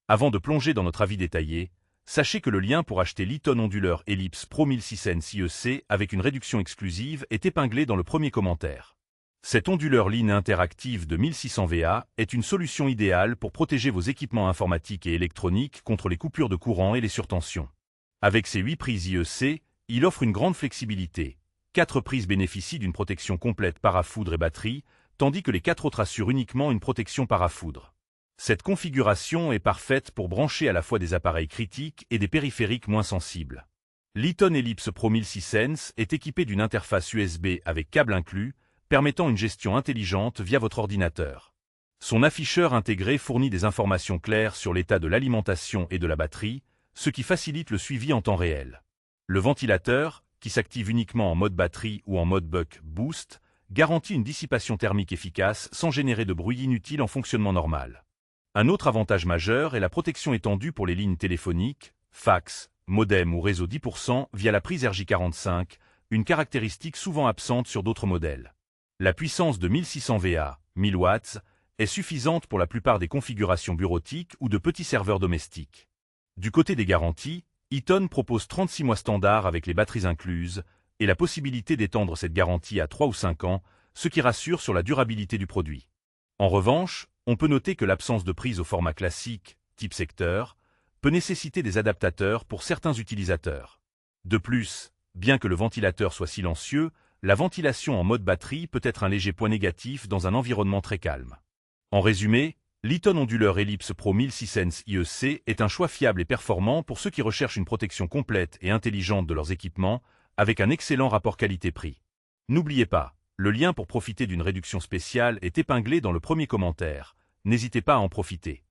Avant de plonger dans notre avis détaillé, sachez que le lien pour acheter l'Eaton onduleur Ellipse Pro 1600 IEC avec une réduction exclusive est épinglé dans le premier commentaire. Cet onduleur line interactive de 1600 VA est une solution idéale pour protéger vos équipements informatiques et électroniques contre les coupures de courant et les surtensions. Avec ses 8 prises IEC, il offre une grande flexibilité. 4 prises bénéficient d'une protection complète parafoudre et batterie, tandis que les 4 autres assurent uniquement une protection parafoudre. Cette configuration est parfaite pour brancher à la fois des appareils critiques et des périphériques moins sensibles. L'Eaton Ellipse Pro 1600 est équipé d'une interface USB avec câble inclus, permettant une gestion intelligente via votre ordinateur. Son afficheur intégré fournit des informations claires sur l'état de l'alimentation et de la batterie, ce qui facilite le suivi en temps réel. Le ventilateur, qui s'active uniquement en mode batterie ou en mode buck boost, garantit une dissipation thermique efficace sans générer de bruit inutile en fonctionnement normal. Un autre avantage majeur est la protection étendue pour les lignes téléphoniques, fax, modem ou réseau 10% via la prise RJ45, une caractéristique souvent absente sur d'autres modèles. La puissance de 1600 VA, 1000 watts, est suffisante pour la plupart des configurations bureautiques ou de petits serveurs domestiques. Du côté des garanties, Eaton propose 36 mois standard avec les batteries incluses et la possibilité d'étendre cette garantie à 3 ou 5 ans, ce qui rassure sur la durabilité du produit. En revanche, on peut noter que l'absence de prise au format classique, type secteur, peut nécessiter des adaptateurs pour certains utilisateurs. De plus, bien que le ventilateur soit silencieux, la ventilation en mode batterie peut être un léger point négatif dans un environnement très calme. En résumé, l'Eaton onduleur Ellipse Pro 1600 IEC est un choix fiable et performant pour ceux qui recherchent une protection complète et intelligente de leurs équipements, avec un excellent rapport qualité-prix. N'oubliez pas, le lien pour profiter d'une réduction spéciale est épinglé dans le premier commentaire. N'hésitez pas à en profiter.